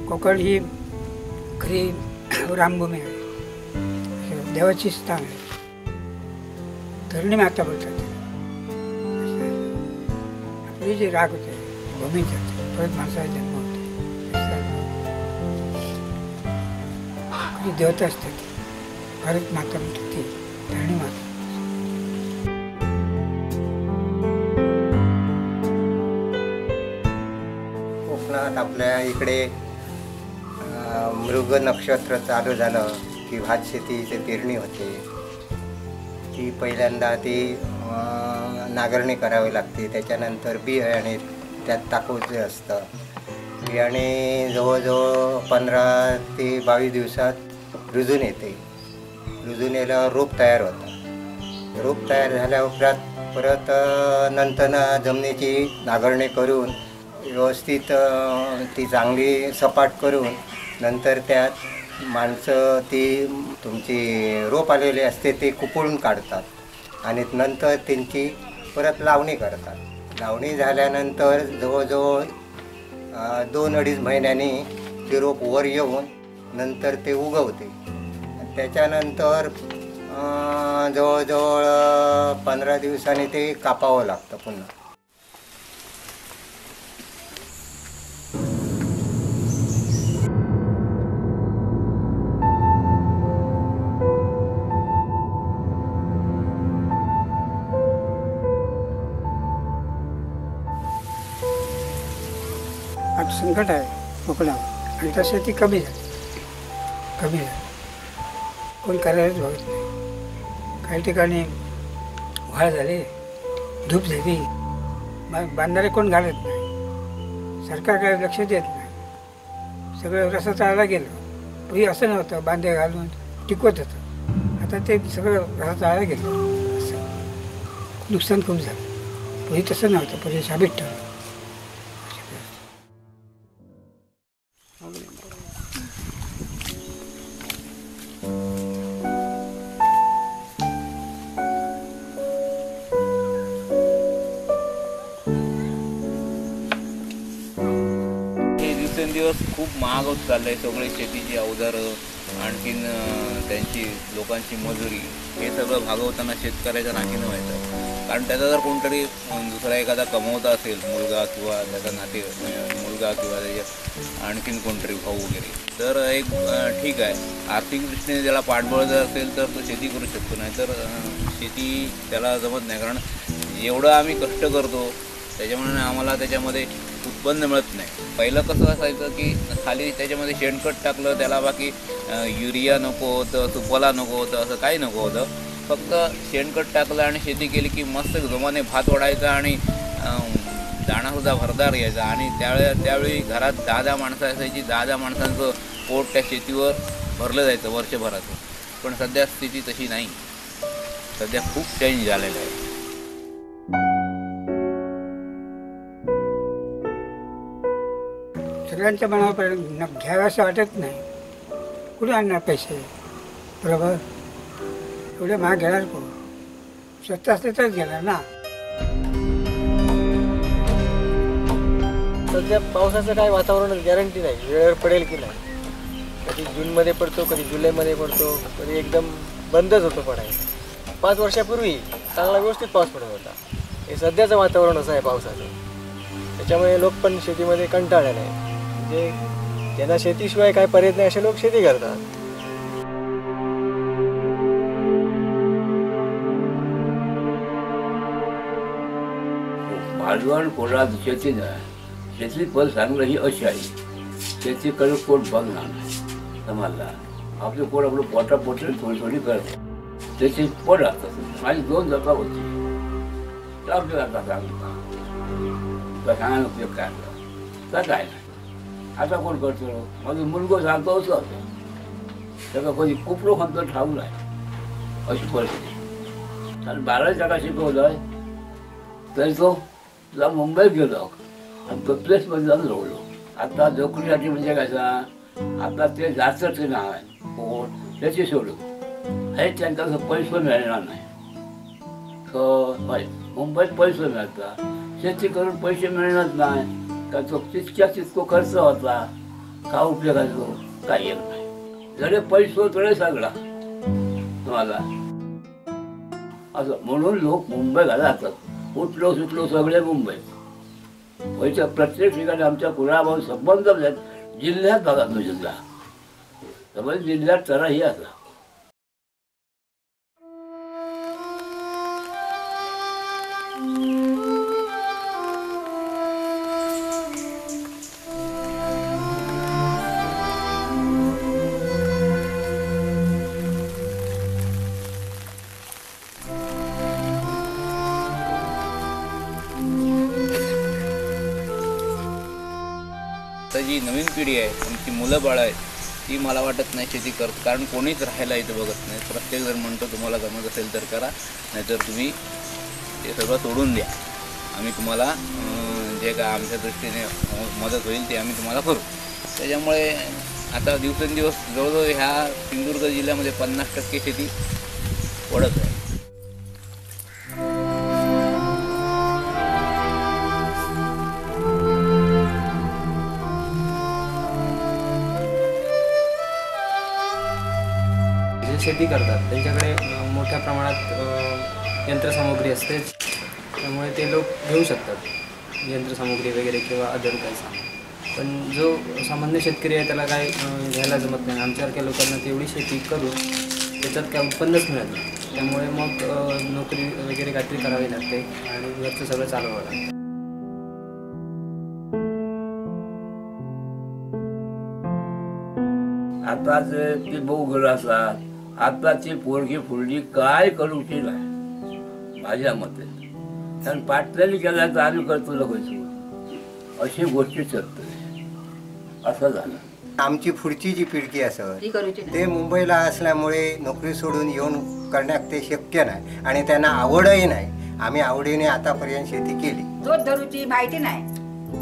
कोकण ही खरी रामभूमी आहे, देवाची स्थान आहे. धरणी माता बोलतात. आपली जी राग होते भूमी जाते, परत माणसाचा जन्म होतो. खरी देवता असते ती भारत माता म्हणतात, ती धरणी माता. कोकणात आपल्या इकडे मृग नक्षत्र चालू झालं की भात शेतीची पेरणी होते. ती पहिल्यांदा ती नांगरणी करावी लागते. त्याच्यानंतर बियाणे त्यात टाकायचं असतं. बियाणे जवळजवळ 15 ते 22 दिवसात रुजून येते. रुजून यायला रोप तयार होतं. रोप तयार झाल्या परत नंतर जमिनीची नांगरणी करून व्यवस्थित ती चांगली सपाट करून नंतर त्यात माणसं ती तुमची रोप आलेली असते ते कुपळून काढतात आणि नंतर त्यांची परत लावणी करतात. लावणी झाल्यानंतर जवळजवळ 2-2.5 महिन्यांनी ते रोप वर येऊन नंतर ते उगवते. त्याच्यानंतर जवळजवळ 15 दिवसांनी ते कापावं लागतं पुन्हा. आज संकट आहे कोकणावर आणि तशी ती कमी झाली. कोण करायलाच बघत नाही. काही ठिकाणी व्हाळ झाले, धूप झाली, बांधारे कोण घालत नाही. सरकार काय लक्ष देत नाही. सगळं रस्ता चालला गेलं. पूर्वी असं नव्हतं, बांधे घालून टिकवत होतं. आता ते सगळं रस्ता चालला गेलं. असं नुकसान खूप झालं. पूर्वी तसं नव्हतं. पूर्वी साबित ठरलं. दिवसेंदिवस खूप महाग होत चाललंय. सगळे शेतीची अवजारं, आणखीन त्यांची लोकांची मजुरी, हे सगळं भागवताना शेतकऱ्याच्या नाकीनं व्हायचं. कारण त्याचा जर कोणतरी दुसरा एखादा कमवता असेल, मुलगा किंवा त्याचा मुलगा किंवा त्याच्या आणखीन कोणतरी भाऊ वगैरे, तर एक ठीक आहे, आर्थिक दृष्टीने त्याला पाठबळ जर असेल तर तो शेती करू शकतो. नाही तर शेती त्याला जमत नाही. कारण एवढं आम्ही कष्ट करतो त्याच्यामुळे आम्हाला त्याच्यामध्ये उत्पन्न मिळत नाही. पहिलं कसं असायचं की खाली त्याच्यामध्ये शेणखत टाकलं, त्याला बाकी युरिया नको होतं, सुफला नको होतं, असं काही नको होतं. फक्त शेणखत टाकलं आणि शेती केली की मस्त जोमाने भात ओढायचा आणि दाणासुद्धा भरदार यायचा. आणि त्यावेळी घरात 10 माणसं असायची. 10 माणसांचं पोट त्या शेतीवर भरलं जायचं वर्षभराचं. पण सध्या स्थिती तशी नाही. सध्या खूप चेंज झालेलं आहे. सगळ्यांच्या मनापर्यंत घ्यावं असं वाटत नाही. कुठे आणणार पैसे? बरोबर, एवढे महाग घेणार कोण? स्वस्त असले तरच घेणार ना. सध्या पावसाचं काय वातावरण गॅरंटी नाही, वेळेवर पडेल की नाही. कधी जूनमध्ये पडतो, कधी जुलैमध्ये पडतो, कधी एकदम बंदच होतो पडायला. 5 वर्षापूर्वी चांगला व्यवस्थित पाऊस पडत होता. हे सध्याचं वातावरण असं आहे पावसाचं. त्याच्यामुळे लोक पण शेतीमध्ये कंटाळलेले आहे. म्हणजे त्यांना शेतीशिवाय काय पर्याय नाही असे लोक शेती करतात. भांडवल कोणात शेती नाही. शेती पण चांगलं ही अशी आहे, शेतीकडे कोण बघणार नाही. समाजला आपले कोण आपलं पोटापोटी थोडी करते. त्याची पोट असतात. माझी 2 जगा होती, तर आपल्याला सांगायला उपयोग काय तर काय नाही. आता कोण करतो? माझं मुलगा सांगतो असं होतं, त्याला कधी कुपलो म्हणतो ठाऊन आहे. अशी परिस्थिती. आणि 12 जगा शिकवलं तरी तो तुला मुंबईत गेलो आणि तो प्लेसमध्ये जाऊन राहिलो. आता नोकरीसाठी म्हणजे कसा, आता ते जास्तच नाव आहे कोण त्याची सोडू हे त्यांचा पैसे मिळणार नाही. मुंबईत पैसे मिळतात, शेती करून पैसे मिळणार नाही. तर तो तितको खर्च होता. का उपयोगाचो काही एक नाही. जरी पैसो तरी सगळा तुम्हाला असं म्हणून लोक मुंबईला जातात. उठलो सुटलो सगळे मुंबई. पैसे प्रत्येक ठिकाणी आमच्या कुळाभाऊ संबंध आहेत. जिल्ह्यात बघा तो जिल्हा सगळे जिल्ह्यात तराही असा. आता जी नवीन पिढी आहे आमची मुलं बाळं आहेत ती मला वाटत नाही शेती करत, कारण कोणीच राहायला इथं बघत नाही. प्रत्येकजण म्हणतो तुम्हाला जमत असेल तर करा, नाहीतर तुम्ही ते सगळं सोडून द्या. आम्ही तुम्हाला जे काय आमच्या दृष्टीने मदत होईल ते आम्ही तुम्हाला करू. त्याच्यामुळे आता दिवसेंदिवस जवळजवळ ह्या सिंधुदुर्ग जिल्ह्यामध्ये 50% शेती पडत आहे. शेती करतात त्यांच्याकडे मोठ्या प्रमाणात यंत्रसामुग्री असते, त्यामुळे ते लोक घेऊ शकतात यंत्रसामुग्री वगैरे किंवा अदर काही सामान. पण जो सामान्य शेतकरी आहे त्याला काय घ्यायला जमत नाही. आमच्यासारख्या लोकांना तेवढी शेती करून त्याच्यात काय उत्पन्नच मिळत नाही. त्यामुळे मग नोकरी वगैरे काहीतरी करावी लागते आणि घरचं सगळं चालवावं लागतं. आताचे ती बोगल असतात. आताची पोरगी फुलली काय करूची नाही माझ्या मते. कारण पाटल्याने केला तर आम्ही करतो लगेच अशी गोष्टी चलते. असं झालं. आमची पुढची जी पिढी असत ते मुंबईला असल्यामुळे नोकरी सोडून येऊन करण्यात ते शक्य नाही आणि त्यांना आवडही नाही. आम्ही आवडीने आतापर्यंत शेती केली. जोत धरूची माहिती नाही,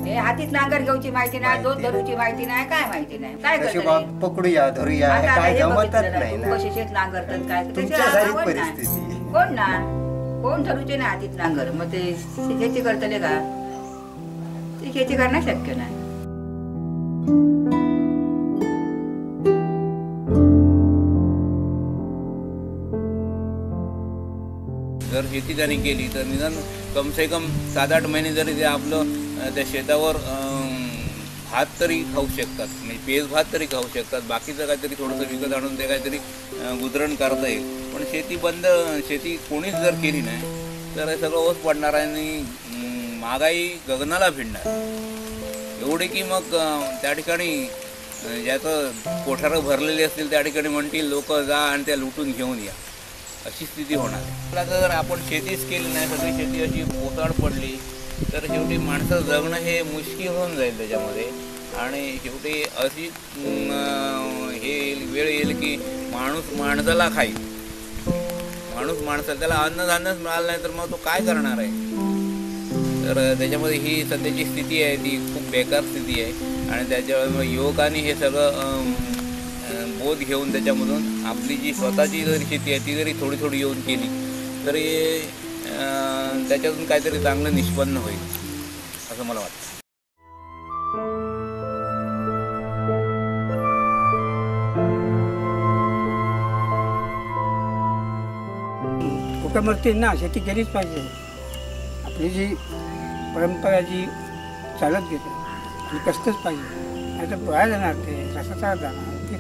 हे हातीत नांगर घेऊची माहिती नाही, जोत धरूची माहिती नाही, काय माहिती नाही. काय कशी करतो पकडूया धरूया हे काय जमतच नाही ना. कशी शेत नांगरतात काय तुमच्या सारी परिस्थिती. कोण ना कोण धरूचे ना हातीत नांगर, मग ते शेती करतले का? ती शेती करणं शक्य नाही. जर शेती त्यांनी केली तर निदान कम से कम 7-8 महिने जरी ते आपलं त्या शेतावर भात तरी खाऊ शकतात, म्हणजे पेज भात तरी खाऊ शकतात. बाकीचं काहीतरी थोडंसं विकत आणून ते काहीतरी गुजरण करता येईल. पण शेती कोणीच जर केली नाही तर हे सगळं ओस पडणार आहे आणि महागाई गगनाला भिडणार एवढे की मग त्या ठिकाणी ज्याचं कोठारं भरलेली असतील त्या ठिकाणी म्हणतील लोक जा आणि त्या लुटून घेऊन या, अशी स्थिती होणार आहे. आता जर आपण शेतीच केली नाही, सगळी शेती अशी पोसाड पडली तर शेवटी माणसं जगणं हे मुश्किल होऊन जाईल त्याच्यामध्ये. आणि शेवटी अशी हे वेळ येईल की माणूस माणसाला खाईल. माणूस माणसाला त्याला अन्नधान्यच मिळालं नाही तर मग तो काय करणार आहे. तर त्याच्यामध्ये ही सध्याची स्थिती आहे ती खूप बेकार स्थिती आहे. आणि त्याच्यामुळे युवकांनी हे सगळं बोध घेऊन त्याच्यामधून आपली जी स्वतःची जरी शेती आहे ती जरी थोडी थोडी येऊन केली तरी त्याच्यातून काहीतरी चांगलं निष्पन्न होईल असं मला वाटतं. कुठं मरतील ना, शेती केलीच पाहिजे. आपली जी परंपरा जी चालत गेली आणि कसतच पाहिजे, नाही तर वाया जाणार ते रसाचा जाणार ते